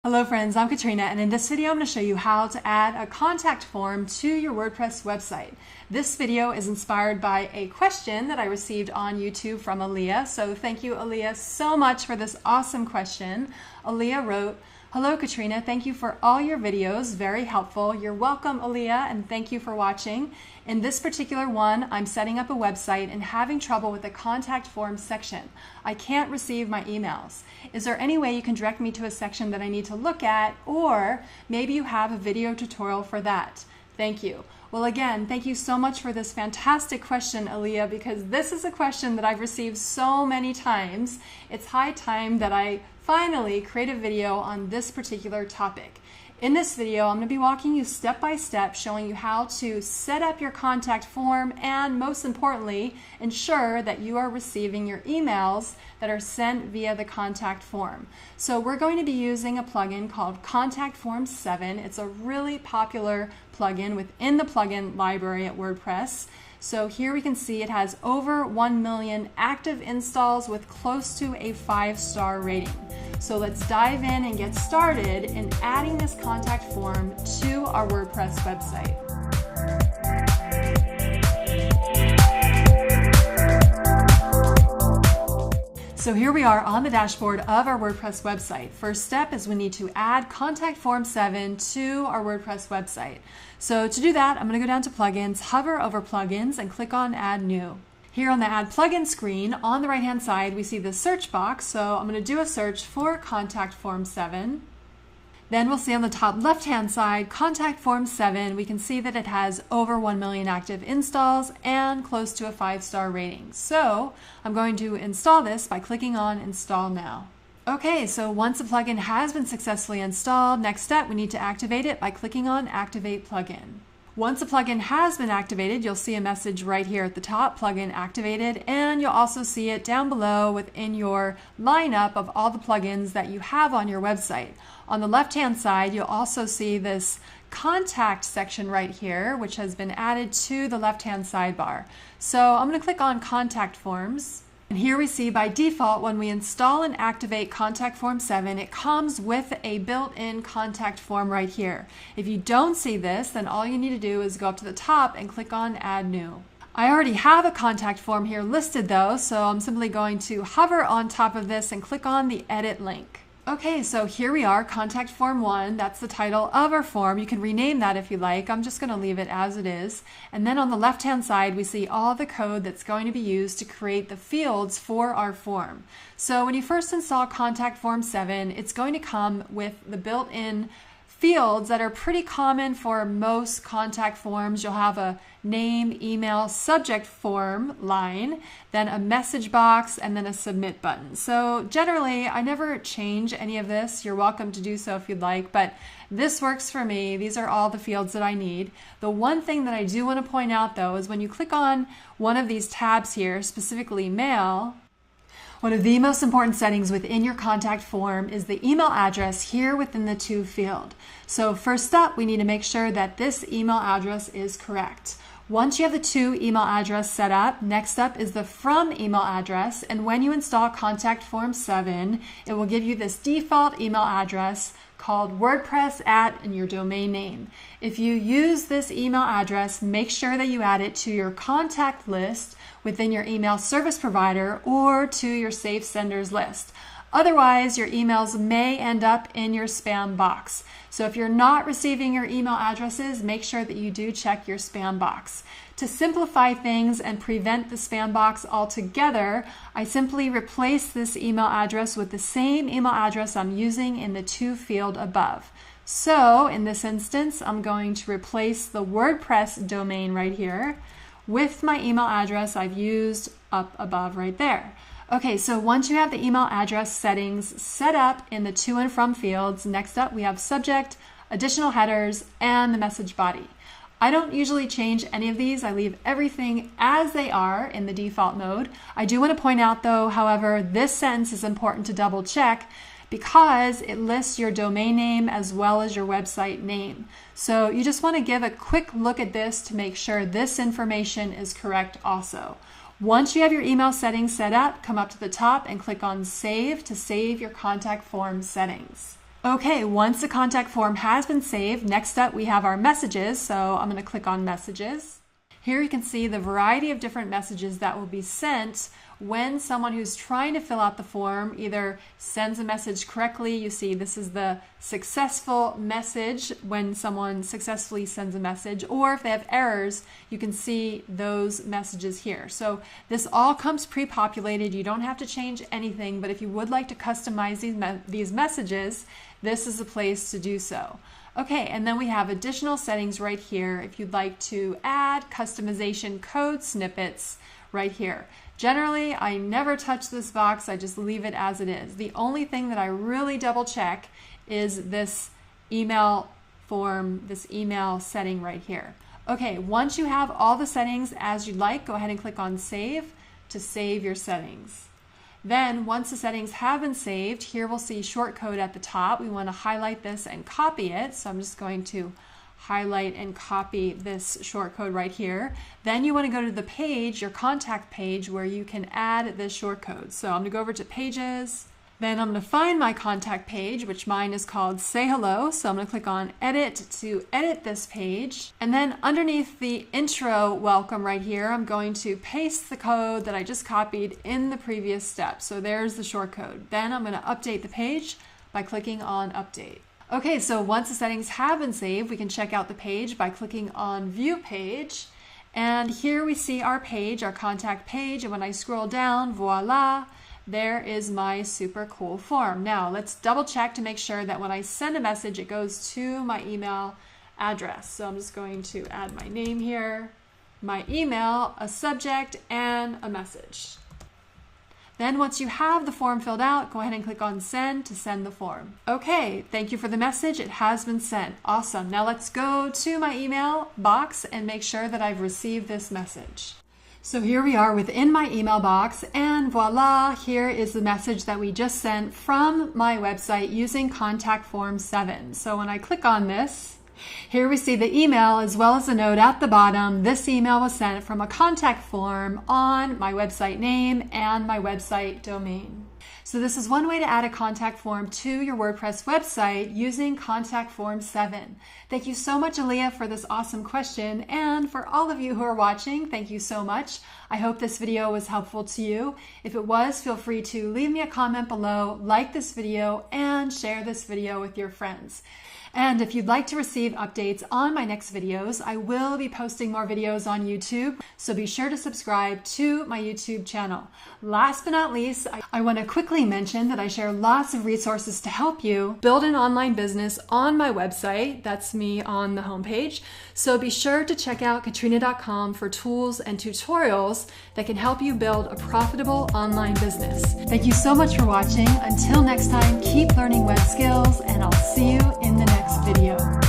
Hello friends, I'm Katrina, and in this video I'm going to show you how to add a contact form to your WordPress website. This video is inspired by a question that I received on YouTube from Aaliyah, so thank you Aaliyah so much for this awesome question. Aaliyah wrote, "Hello Katrina, thank you for all your videos, very helpful. You're welcome Aaliyah, and thank you for watching. In this particular one, I'm setting up a website and having trouble with the contact form section. I can't receive my emails. Is there any way you can direct me to a section that I need to look at, or maybe you have a video tutorial for that? Thank you." Well, again, thank you so much for this fantastic question, Aaliyah, because this is a question that I've received so many times. It's high time that I finally create a video on this particular topic. In this video, I'm going to be walking you step by step, showing you how to set up your contact form and, most importantly, ensure that you are receiving your emails that are sent via the contact form. So we're going to be using a plugin called Contact Form 7. It's a really popular plugin within the plugin library at WordPress. So here we can see it has over 1 million active installs with close to a 5-star rating. So let's dive in and get started in adding this contact form to our WordPress website. So here we are on the dashboard of our WordPress website. First step is we need to add Contact Form 7 to our WordPress website. So to do that, I'm going to go down to Plugins, hover over Plugins, and click on Add New. Here on the Add Plugin screen, on the right-hand side, we see the search box. So I'm going to do a search for Contact Form 7. Then we'll see on the top left-hand side, Contact Form 7. We can see that it has over 1 million active installs and close to a 5-star rating. So I'm going to install this by clicking on Install Now. Okay, so once the plugin has been successfully installed, next step, we need to activate it by clicking on Activate Plugin. Once the plugin has been activated, you'll see a message right here at the top, Plugin Activated, and you'll also see it down below within your lineup of all the plugins that you have on your website. On the left-hand side, you'll also see this Contact section right here, which has been added to the left-hand sidebar. So I'm going to click on Contact Forms. And here we see by default, when we install and activate Contact Form 7, it comes with a built-in contact form right here. If you don't see this, then all you need to do is go up to the top and click on Add New. I already have a contact form here listed though, so I'm simply going to hover on top of this and click on the Edit link. Okay, so here we are, Contact Form 1. That's the title of our form. You can rename that if you like. I'm just going to leave it as it is. And then on the left-hand side, we see all the code that's going to be used to create the fields for our form. So when you first install Contact Form 7, it's going to come with the built-in fields that are pretty common for most contact forms. You'll have a name, email, subject form line, then a message box, and then a submit button. So generally, I never change any of this. You're welcome to do so if you'd like, but this works for me. These are all the fields that I need. The one thing that I do want to point out though is when you click on one of these tabs here, specifically Mail, one of the most important settings within your contact form is the email address here within the To field. So first up, we need to make sure that this email address is correct. Once you have the To email address set up, next up is the From email address. And when you install Contact Form 7, it will give you this default email address called WordPress@ and your domain name. If you use this email address, make sure that you add it to your contact list within your email service provider or to your safe senders list. Otherwise, your emails may end up in your spam box. So if you're not receiving your email addresses, make sure that you do check your spam box. To simplify things and prevent the spam box altogether, I simply replace this email address with the same email address I'm using in the To field above. So in this instance, I'm going to replace the WordPress domain right here with my email address I've used up above right there. Okay, so once you have the email address settings set up in the To and From fields, next up we have subject, additional headers, and the message body. I don't usually change any of these. I leave everything as they are in the default mode. I do want to point out though, however, this sentence is important to double check because it lists your domain name as well as your website name. So you just want to give a quick look at this to make sure this information is correct also. Once you have your email settings set up, come up to the top and click on Save to save your contact form settings. Okay, once the contact form has been saved, next up we have our messages. So I'm going to click on messages. Here you can see the variety of different messages that will be sent when someone who's trying to fill out the form either sends a message correctly. You see this is the successful message when someone successfully sends a message, or if they have errors, you can see those messages here. So this all comes pre-populated. You don't have to change anything, but if you would like to customize these messages, this is the place to do so. Okay, and then we have additional settings right here if you'd like to add customization code snippets right here. Generally, I never touch this box, I just leave it as it is. The only thing that I really double check is this email form, this email setting right here. Okay, once you have all the settings as you'd like, go ahead and click on Save to save your settings. Then once the settings have been saved, here we'll see shortcode at the top. We want to highlight this and copy it. So I'm just going to highlight and copy this shortcode right here. Then you want to go to the page, your contact page, where you can add this shortcode. So I'm going to go over to Pages. Then I'm going to find my contact page, which mine is called Say Hello. So I'm going to click on Edit to edit this page. And then underneath the intro welcome right here, I'm going to paste the code that I just copied in the previous step. So there's the shortcode. Then I'm going to update the page by clicking on Update. Okay, so once the settings have been saved, we can check out the page by clicking on View Page. And here we see our page, our contact page. And when I scroll down, voila, there is my super cool form. Now let's double check to make sure that when I send a message, it goes to my email address. So I'm just going to add my name here, my email, a subject, and a message. Then once you have the form filled out, go ahead and click on Send to send the form. Okay, thank you for the message. It has been sent. Awesome. Now let's go to my email box and make sure that I've received this message. So here we are within my email box, and voila, here is the message that we just sent from my website using Contact Form 7. So when I click on this, here we see the email as well as a note at the bottom. This email was sent from a contact form on my website name and my website domain. So this is one way to add a contact form to your WordPress website using Contact Form 7. Thank you so much, Aaliyah, for this awesome question. And for all of you who are watching, thank you so much. I hope this video was helpful to you. If it was, feel free to leave me a comment below, like this video, and share this video with your friends. And if you'd like to receive updates on my next videos, I will be posting more videos on YouTube, so be sure to subscribe to my YouTube channel. Last but not least, I want to quickly mention that I share lots of resources to help you build an online business on my website. That's me on the homepage. So be sure to check out Katrina.com for tools and tutorials that can help you build a profitable online business. Thank you so much for watching. Until next time, keep learning web skills, and I'll see you in the next video.